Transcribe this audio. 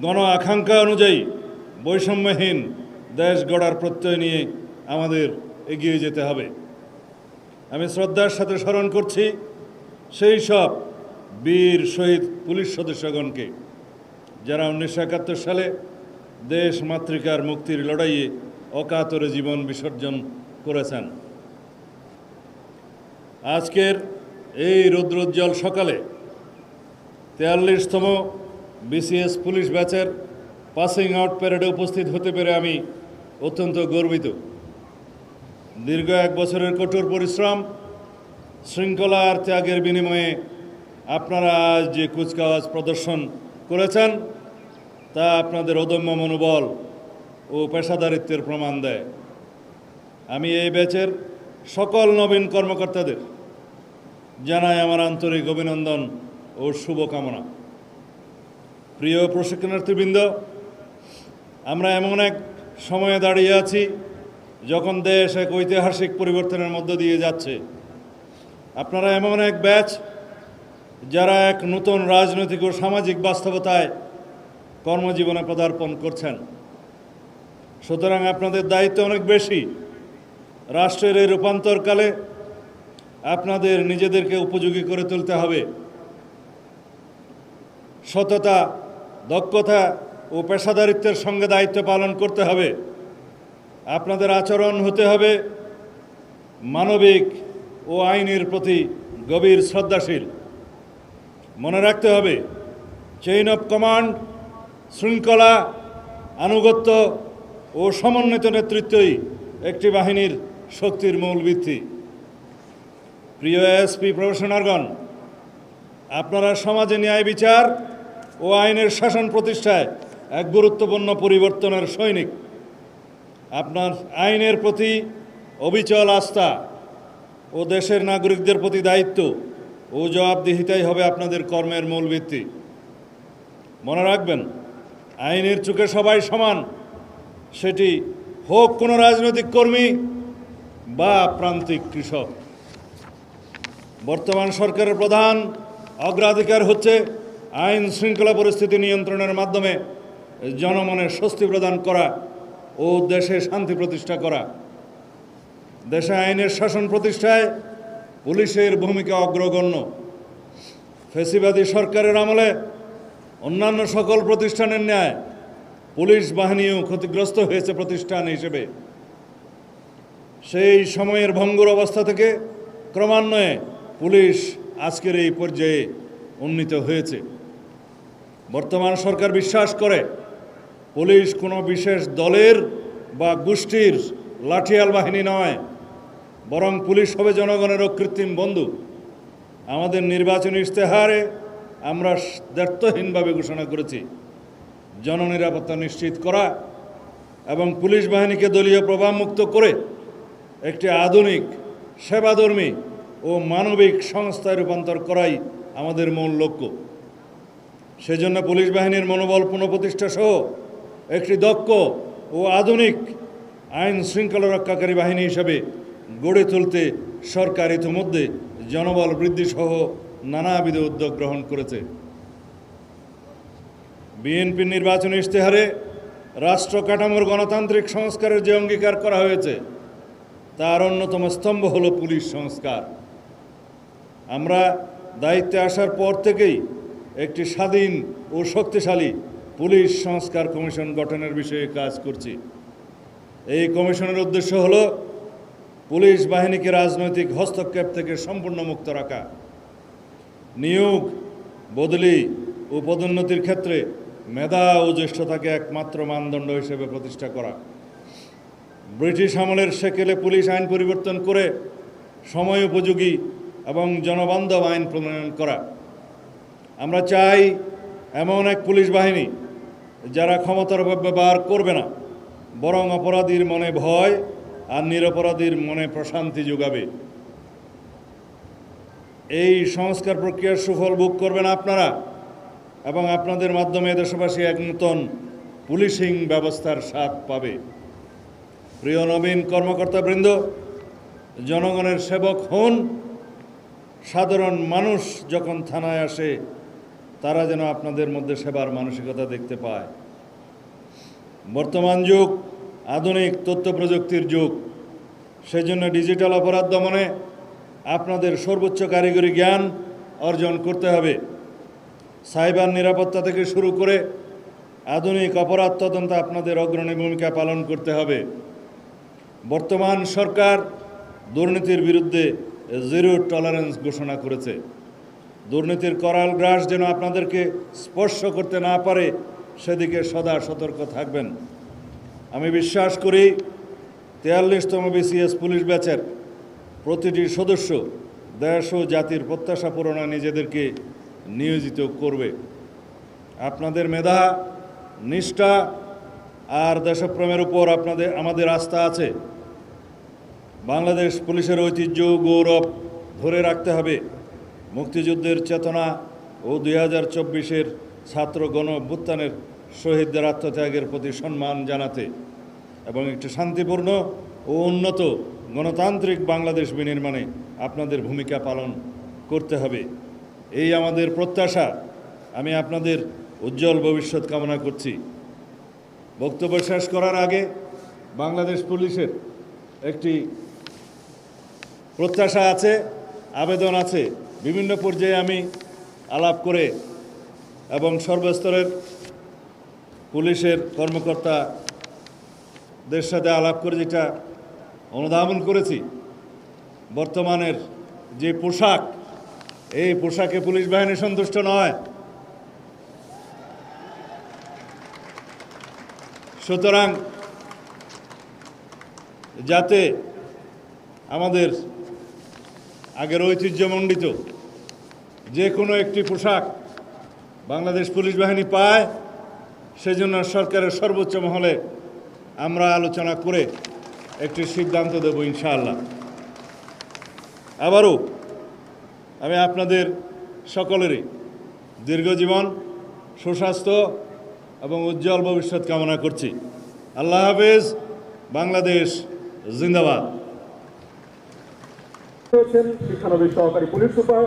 গণ আকাঙ্ক্ষা অনুযায়ী বৈষম্যহীন দেশ গড়ার প্রত্যয় নিয়ে আমাদের এগিয়ে যেতে হবে। আমি শ্রদ্ধার সাথে স্মরণ করছি সেই সব বীর শহীদ পুলিশ সদস্যগণকে যারা 1971 সালে দেশ মাতৃকার মুক্তির লড়াইয়ে অকাতরে জীবন বিসর্জন করেছেন। আজকের এই রৌদ্রোজ্জ্বল সকালে 43তম বিসিএস পুলিশ ব্যাচের পাসিং আউট প্যারেডে উপস্থিত হতে পেরে আমি অত্যন্ত গর্বিত। দীর্ঘ 1 বছরের কঠোর পরিশ্রম, শৃঙ্খলা আর ত্যাগের বিনিময়ে আপনারা আজ যে কুচকাওয়াজ প্রদর্শন করেছেন তা আপনাদের অদম্য মনোবল ও পেশাদারিত্বের প্রমাণ দেয়। আমি এই ব্যাচের সকল নবীন কর্মকর্তাদের জানাই আমার আন্তরিক অভিনন্দন ও শুভকামনা। প্রিয় প্রশিক্ষণার্থীবৃন্দ, আমরা এমন এক সময়ে দাঁড়িয়ে আছি যখন দেশ এক ঐতিহাসিক পরিবর্তনের মধ্য দিয়ে যাচ্ছে। আপনারা এমন এক ব্যাচ যারা এক নতুন রাজনৈতিক ও সামাজিক বাস্তবতায় কর্মজীবনে পদার্পণ করছেন। সুতরাং আপনাদের দায়িত্ব অনেক বেশি। রাষ্ট্রের এই রূপান্তরকালে আপনাদের নিজেদেরকে উপযোগী করে তুলতে হবে। সততা, দক্ষতা ও পেশাদারিত্বের সঙ্গে দায়িত্ব পালন করতে হবে। আপনাদের আচরণ হতে হবে মানবিক ও আইনের প্রতি গভীর শ্রদ্ধাশীল। মনে রাখতে হবে চেইন অফ কমান্ড, শৃঙ্খলা, আনুগত্য ও সমন্বিত নেতৃত্বই একটি বাহিনীর শক্তির মূল ভিত্তি। প্রিয় এসপি প্রফেশনালগণ, আপনারা সমাজে ন্যায় বিচার ও আইনের শাসন প্রতিষ্ঠায় এক গুরুত্বপূর্ণ পরিবর্তনের সৈনিক। আপনার আইনের প্রতি অবিচল আস্থা ও দেশের নাগরিকদের প্রতি দায়িত্ব ও জবাবদিহিতাই হবে আপনাদের কর্মের মূল ভিত্তি। মনে রাখবেন, আইনের চোখে সবাই সমান, সেটি হোক কোনো রাজনৈতিক কর্মী বা প্রান্তিক কৃষক। বর্তমান সরকারের প্রধান অগ্রাধিকার হচ্ছে আইন শৃঙ্খলা পরিস্থিতি নিয়ন্ত্রণের মাধ্যমে জনমনে স্বস্তি প্রদান করা ও দেশে শান্তি প্রতিষ্ঠা করা। দেশে আইনের শাসন প্রতিষ্ঠায় পুলিশের ভূমিকা অগ্রগণ্য। ফ্যাসিবাদী সরকারের আমলে অন্যান্য সকল প্রতিষ্ঠানের ন্যায় পুলিশ বাহিনীও ক্ষতিগ্রস্ত হয়েছে প্রতিষ্ঠান হিসেবে। সেই সময়ের ভঙ্গুর অবস্থা থেকে ক্রমান্বয়ে পুলিশ আজকের এই পর্যায়ে উন্নীত হয়েছে। বর্তমান সরকার বিশ্বাস করে পুলিশ কোনো বিশেষ দলের বা গোষ্ঠীর লাঠিয়াল বাহিনী নয়, বরং পুলিশ হবে জনগণের অকৃত্রিম বন্ধু। আমাদের নির্বাচনী ইশতেহারে আমরা দ্ব্যর্থহীনভাবে ঘোষণা করেছি জননিরাপত্তা নিশ্চিত করা এবং পুলিশ বাহিনীকে দলীয় প্রভাবমুক্ত করে একটি আধুনিক, সেবাধর্মী ও মানবিক সংস্থায় রূপান্তর করাই আমাদের মূল লক্ষ্য। সেজন্য পুলিশ বাহিনীর মনোবল পুনঃপ্রতিষ্ঠা সহ একটি দক্ষ ও আধুনিক আইন শৃঙ্খলা রক্ষাকারী বাহিনী হিসেবে গড়ে তুলতে সরকার ইতিমধ্যে জনবল বৃদ্ধি সহ নানাবিধ উদ্যোগ গ্রহণ করেছে। বিএনপির নির্বাচনী ইশতেহারে রাষ্ট্র কাঠামোর গণতান্ত্রিক সংস্কারের যে অঙ্গীকার করা হয়েছে তার অন্যতম স্তম্ভ হলো পুলিশ সংস্কার। আমরা দায়িত্বে আসার পর থেকেই একটি স্বাধীন ও শক্তিশালী পুলিশ সংস্কার কমিশন গঠনের বিষয়ে কাজ করছি। এই কমিশনের উদ্দেশ্য হলো পুলিশ বাহিনীকে রাজনৈতিক হস্তক্ষেপ থেকে সম্পূর্ণ মুক্ত রাখা, নিয়োগ, বদলি ও পদোন্নতির ক্ষেত্রে মেধা ও জ্যেষ্ঠতাকে একমাত্র মানদণ্ড হিসেবে প্রতিষ্ঠা করা, ব্রিটিশ আমলের সেকেলে পুলিশ আইন পরিবর্তন করে সময় উপযোগী এবং জনবান্ধব আইন প্রণয়ন করা। আমরা চাই এমন এক পুলিশ বাহিনী যারা ক্ষমতার অপব্যবহার করবে না, বরং অপরাধীর মনে ভয় আর নিরপরাধীর মনে প্রশান্তি যোগাবে। এই সংস্কার প্রক্রিয়ার সুফল ভোগ করবেন আপনারা এবং আপনাদের মাধ্যমে দেশবাসী এক নতুন পুলিশিং ব্যবস্থার স্বাদ পাবে। প্রিয় নবীন কর্মকর্তাবৃন্দ, জনগণের সেবক হন। সাধারণ মানুষ যখন থানায় আসে তারা যেন আপনাদের মধ্যে সেবার মানসিকতা দেখতে পায়। বর্তমান যুগ আধুনিক তথ্য প্রযুক্তির যুগ, সেজন্য ডিজিটাল অপরাধ দমনে আপনাদের সর্বোচ্চ কারিগরি জ্ঞান অর্জন করতে হবে। সাইবার নিরাপত্তা থেকে শুরু করে আধুনিক অপরাধ তদন্তে আপনাদের অগ্রণী ভূমিকা পালন করতে হবে। বর্তমান সরকার দুর্নীতির বিরুদ্ধে জিরো টলারেন্স ঘোষণা করেছে। দুর্নীতির করাল গ্রাস যেন আপনাদেরকে স্পর্শ করতে না পারে, সেদিকে সদা সতর্ক থাকবেন। আমি বিশ্বাস করি 43তম বিসিএস পুলিশ ব্যাচের প্রতিটি সদস্য দেশ ও জাতির প্রত্যাশা পূরণে নিজেদেরকে নিয়োজিত করবে। আপনাদের মেধা, নিষ্ঠা আর দেশপ্রেমের উপর আমাদের আস্থা আছে। বাংলাদেশ পুলিশের ঐতিহ্য গৌরব ধরে রাখতে হবে। মুক্তিযুদ্ধের চেতনা ও 2024-এর ছাত্র গণ অভ্যুত্থানের শহীদদের আত্মত্যাগের প্রতি সম্মান জানাতে এবং একটি শান্তিপূর্ণ ও উন্নত গণতান্ত্রিক বাংলাদেশ বিনির্মাণে আপনাদের ভূমিকা পালন করতে হবে। এই আমাদের প্রত্যাশা। আমি আপনাদের উজ্জ্বল ভবিষ্যৎ কামনা করছি। বক্তব্য শেষ করার আগে বাংলাদেশ পুলিশের একটি প্রত্যাশা আছে, আবেদন আছে। বিভিন্ন পর্যায়ে আমি আলাপ করে এবং সর্বস্তরের পুলিশের কর্মকর্তাদের সাথে আলাপ করে যেটা অনুধাবন করেছি, বর্তমানের যে পোশাক, এই পোশাকে পুলিশ বাহিনী সন্তুষ্ট নয়। সুতরাং যাতে আমাদের আগের ঐতিহ্যমণ্ডিত যে কোনো একটি পোশাক বাংলাদেশ পুলিশ বাহিনী পায়, সেজন্য সরকারের সর্বোচ্চ মহলে আমরা আলোচনা করে একটি সিদ্ধান্ত দেব ইনশাআল্লাহ। আবারও আমি আপনাদের সকলেরই দীর্ঘজীবন, সুস্বাস্থ্য এবং উজ্জ্বল ভবিষ্যৎ কামনা করছি। আল্লাহ হাফেজ। বাংলাদেশ জিন্দাবাদ। শিক্ষানবিশ সহকারী পুলিশ সুপার।